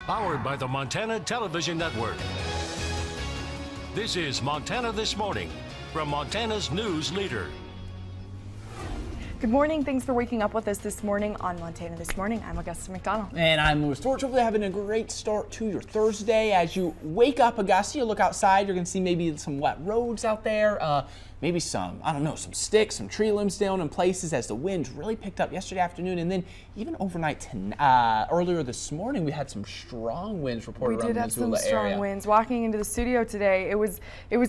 Powered by the Montana Television Network. This is Montana This Morning from Montana's news leader. Good morning. Thanks for waking up with us this morning on Montana This Morning. I'm Augusta McDonald. And I'm Louis Storch. Hopefully having a great start to your Thursday. As you wake up, Augusta, you look outside, you're going to see maybe some wet roads out there. Maybe some, I don't know, some sticks, some tree limbs down in places as the winds really picked up yesterday afternoon. And then even overnight, earlier this morning, we had some strong winds reported around the Missoula area. We did have some strong winds. Walking into the studio today, it was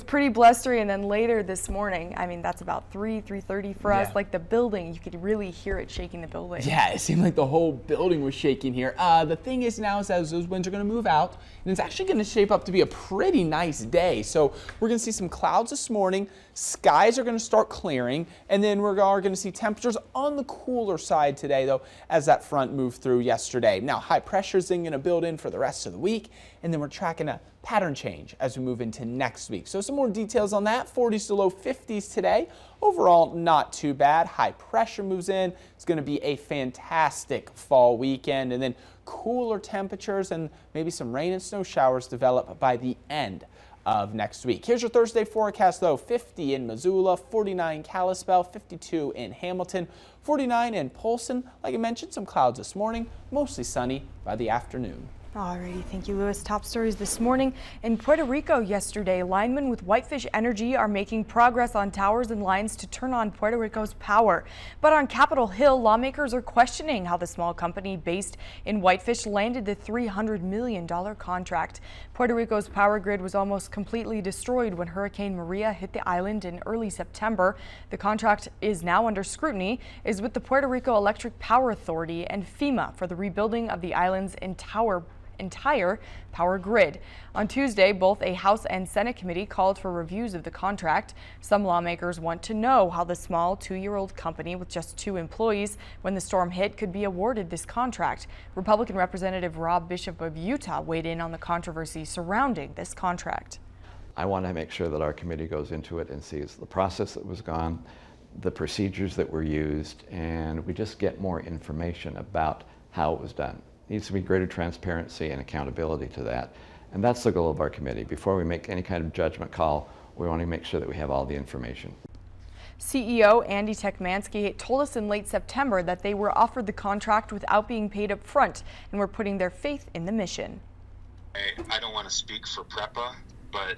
pretty blustery. And then later this morning, I mean, that's about 3:30 for us. Like the building, you could really hear it shaking the building. Yeah, it seemed like the whole building was shaking here. The thing is now is as those winds are going to move out, and it's actually going to shape up to be a pretty nice day. So we're going to see some clouds this morning. Skies are going to start clearing, and then we're going to see temperatures on the cooler side today, though, as that front moved through yesterday. Now, high pressure is then going to build in for the rest of the week, and then we're tracking a pattern change as we move into next week. So some more details on that. 40s to low 50s today. Overall, not too bad. High pressure moves in. It's going to be a fantastic fall weekend, and then cooler temperatures and maybe some rain and snow showers develop by the end of next week. Here's your Thursday forecast, though. 50 in Missoula, 49 Kalispell, 52 in Hamilton, 49 in Polson. Like I mentioned, some clouds this morning, mostly sunny by the afternoon. Alrighty, thank you, Louis. Top stories this morning. In Puerto Rico yesterday, linemen with Whitefish Energy are making progress on towers and lines to turn on Puerto Rico's power. But on Capitol Hill, lawmakers are questioning how the small company based in Whitefish landed the $300 million contract. Puerto Rico's power grid was almost completely destroyed when Hurricane Maria hit the island in early September. The contract is now under scrutiny, is with the Puerto Rico Electric Power Authority and FEMA for the rebuilding of the island's entire power grid. On Tuesday, both a House and Senate committee called for reviews of the contract. Some lawmakers want to know how the small 2-year-old company with just 2 employees when the storm hit could be awarded this contract. Republican Representative Rob Bishop of Utah weighed in on the controversy surrounding this contract. I want to make sure that our committee goes into it and sees the process that was gone, the procedures that were used, and we just get more information about how it was done. Needs to be greater transparency and accountability to that. And that's the goal of our committee. Before we make any kind of judgment call, we want to make sure that we have all the information. CEO Andy Techmansky told us in late September that they were offered the contract without being paid up front and were putting their faith in the mission. I don't want to speak for PREPA, but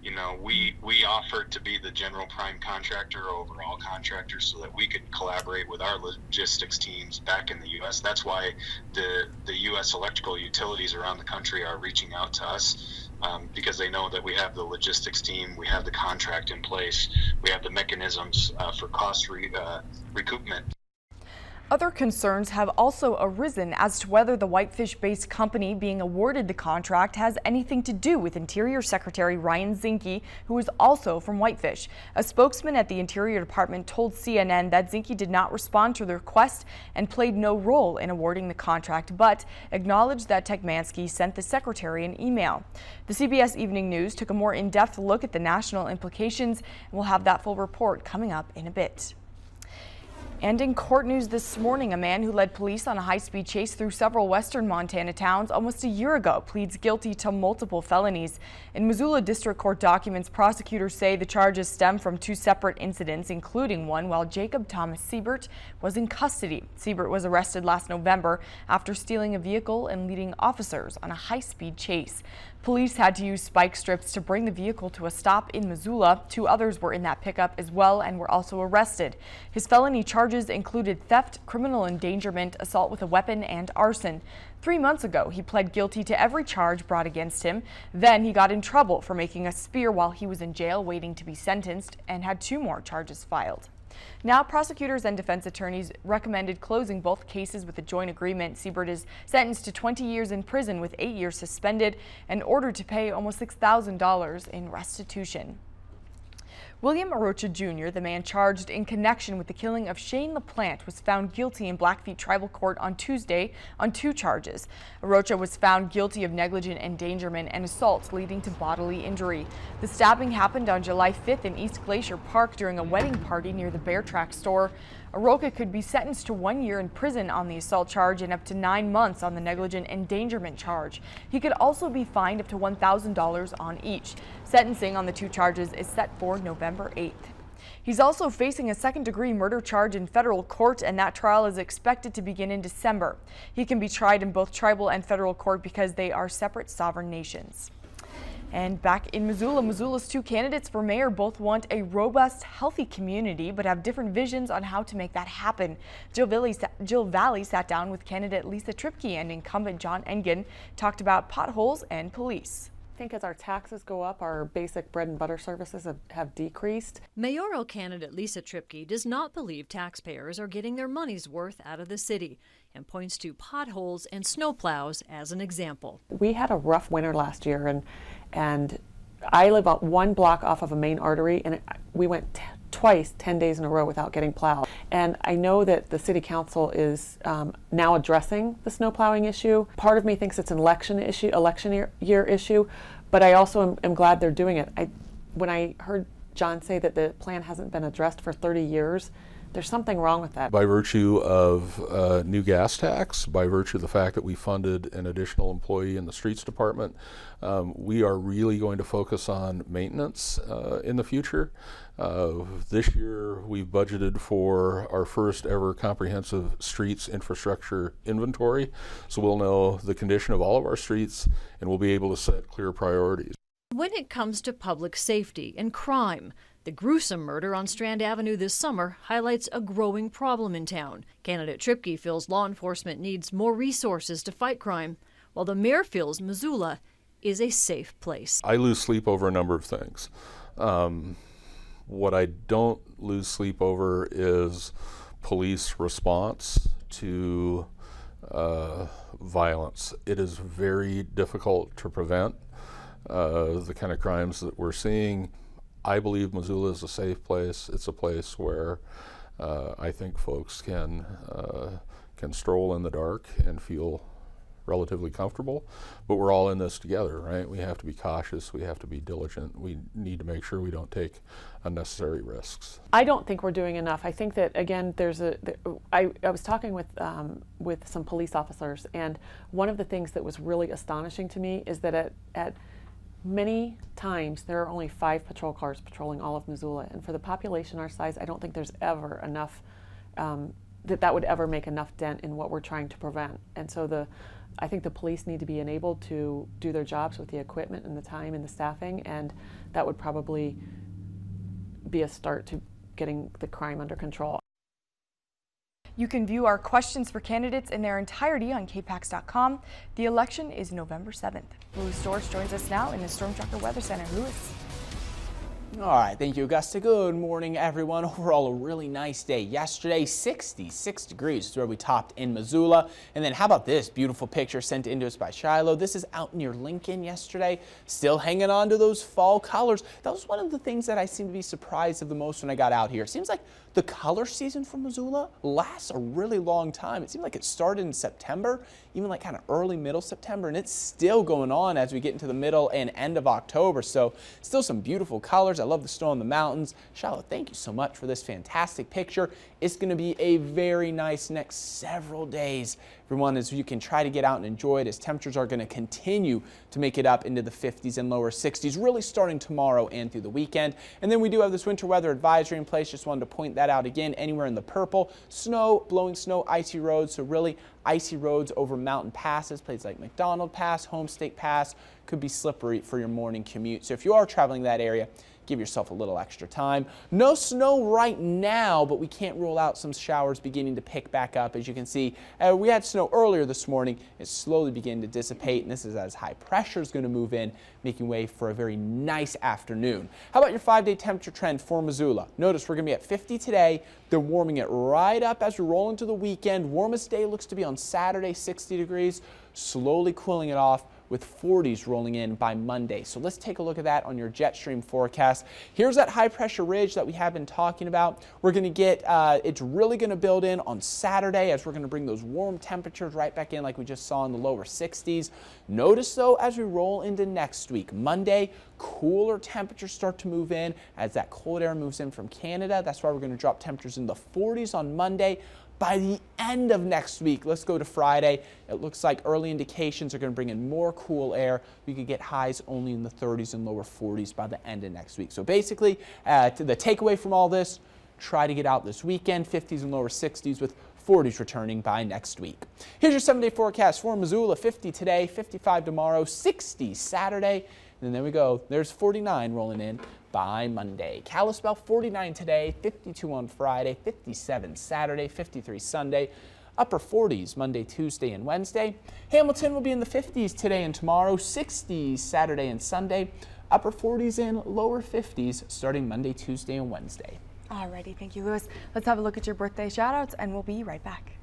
you know, we offered to be the general prime contractor over all contractors so that we could collaborate with our logistics teams back in the U.S. That's why the U.S. electrical utilities around the country are reaching out to us because they know that we have the logistics team, we have the contract in place, we have the mechanisms for cost recoupment. Other concerns have also arisen as to whether the Whitefish-based company being awarded the contract has anything to do with Interior Secretary Ryan Zinke, who is also from Whitefish. A spokesman at the Interior Department told CNN that Zinke did not respond to the request and played no role in awarding the contract, but acknowledged that Techmansky sent the secretary an email. The CBS Evening News took a more in-depth look at the national implications, and we'll have that full report coming up in a bit. And in court news this morning, a man who led police on a high-speed chase through several western Montana towns almost a year ago pleads guilty to multiple felonies. In Missoula District Court documents, prosecutors say the charges stem from 2 separate incidents, including one while Jacob Thomas Siebert was in custody. Siebert was arrested last November after stealing a vehicle and leading officers on a high-speed chase. Police had to use spike strips to bring the vehicle to a stop in Missoula. 2 others were in that pickup as well and were also arrested. His felony charges included theft, criminal endangerment, assault with a weapon, and arson. 3 months ago, he pled guilty to every charge brought against him. Then he got in trouble for making a spear while he was in jail waiting to be sentenced and had 2 more charges filed. Now, prosecutors and defense attorneys recommended closing both cases with a joint agreement. Siebert is sentenced to 20 years in prison with 8 years suspended and ordered to pay almost $6,000 in restitution. William Arocha Jr., the man charged in connection with the killing of Shane LaPlante, was found guilty in Blackfeet Tribal Court on Tuesday on 2 charges. Arocha was found guilty of negligent endangerment and assault leading to bodily injury. The stabbing happened on July 5th in East Glacier Park during a wedding party near the Bear Track store. Aroka could be sentenced to 1 year in prison on the assault charge and up to 9 months on the negligent endangerment charge. He could also be fined up to $1,000 on each. Sentencing on the 2 charges is set for November 8th. He's also facing a second-degree murder charge in federal court, and that trial is expected to begin in December. He can be tried in both tribal and federal court because they are separate sovereign nations. And back in Missoula, Missoula's 2 candidates for mayor both want a robust, healthy community, but have different visions on how to make that happen. Jill Valley sat down with candidate Lisa Tripke and incumbent John Engen, talked about potholes and police. I think as our taxes go up, our basic bread and butter services have decreased. Mayoral candidate Lisa Tripke does not believe taxpayers are getting their money's worth out of the city and points to potholes and snowplows as an example. We had a rough winter last year, and I live about 1 block off of a main artery, and we went twice 10 days in a row without getting plowed. And I know that the city council is now addressing the snow plowing issue. Part of me thinks it's an election year issue, but I also am glad they're doing it. When I heard John say that the plan hasn't been addressed for 30 years, there's something wrong with that. By virtue of new gas tax, by virtue of the fact that we funded an additional employee in the streets department, we are really going to focus on maintenance in the future. This year we've budgeted for our first ever comprehensive streets infrastructure inventory, so we'll know the condition of all of our streets and we'll be able to set clear priorities. When it comes to public safety and crime, the gruesome murder on Strand Avenue this summer highlights a growing problem in town. Candidate Tripke feels law enforcement needs more resources to fight crime, while the mayor feels Missoula is a safe place. I lose sleep over a number of things. What I don't lose sleep over is police response to violence. It is very difficult to prevent the kind of crimes that we're seeing. I believe Missoula is a safe place. It's a place where I think folks can stroll in the dark and feel relatively comfortable, but we're all in this together, right? We have to be cautious, we have to be diligent, we need to make sure we don't take unnecessary risks. I don't think we're doing enough. I think that, again, I was talking with some police officers, and one of the things that was really astonishing to me is that at many times there are only 5 patrol cars patrolling all of Missoula, and for the population our size, I don't think there's ever enough, that would ever make enough dent in what we're trying to prevent. And so I think the police need to be enabled to do their jobs with the equipment and the time and the staffing, and that would probably be a start to getting the crime under control. You can view our questions for candidates in their entirety on KPAX.com. The election is November 7th. Louis Storch joins us now in the Storm Tracker Weather Center. Louis. All right, thank you, Augusta. Good morning, everyone. Overall, a really nice day yesterday. 66 degrees is where we topped in Missoula. And then how about this beautiful picture sent into us by Shiloh? This is out near Lincoln yesterday. Still hanging on to those fall colors. That was one of the things that I seem to be surprised of the most when I got out here. It seems like the color season for Missoula lasts a really long time. It seemed like it started in September, even like kind of early, middle September, and it's still going on as we get into the middle and end of October. So still some beautiful colors. I love the snow in the mountains. Shiloh, thank you so much for this fantastic picture. It's going to be a very nice next several days, everyone, as you can try to get out and enjoy it, as temperatures are going to continue to make it up into the 50s and lower 60s, really starting tomorrow and through the weekend. And then we do have this winter weather advisory in place. Just wanted to point that out again. Anywhere in the purple, snow, blowing snow, icy roads. So really icy roads over mountain passes, places like McDonald Pass, Homestake Pass, could be slippery for your morning commute. So if you are traveling that area, give yourself a little extra time. No snow right now, but we can't rule out some showers beginning to pick back up. As you can see, we had snow earlier this morning. It's slowly beginning to dissipate, and this is as high pressure is going to move in, making way for a very nice afternoon. How about your 5-day temperature trend for Missoula? Notice we're going to be at 50 today. They're warming it right up as we roll into the weekend. Warmest day looks to be on Saturday, 60 degrees. Slowly cooling it off with 40s rolling in by Monday. So let's take a look at that on your jet stream forecast. Here's that high pressure ridge that we have been talking about. We're going to get, it's really going to build in on Saturday as we're going to bring those warm temperatures right back in like we just saw in the lower 60s. Notice though, as we roll into next week, Monday, cooler temperatures start to move in as that cold air moves in from Canada. That's why we're going to drop temperatures in the 40s on Monday. By the end of next week, let's go to Friday, it looks like early indications are going to bring in more cool air. We could get highs only in the 30s and lower 40s by the end of next week. So basically, the takeaway from all this, try to get out this weekend, 50s and lower 60s with 40s returning by next week. Here's your 7-day forecast for Missoula. 50 today, 55 tomorrow, 60 Saturday, and then there we go. There's 49 rolling in by Monday. Kalispell 49 today, 52 on Friday, 57 Saturday, 53 Sunday, upper 40s Monday, Tuesday, and Wednesday. Hamilton will be in the 50s today and tomorrow, 60s Saturday and Sunday, upper 40s and lower 50s starting Monday, Tuesday, and Wednesday. Alrighty, thank you, Lewis. Let's have a look at your birthday shout outs and we'll be right back.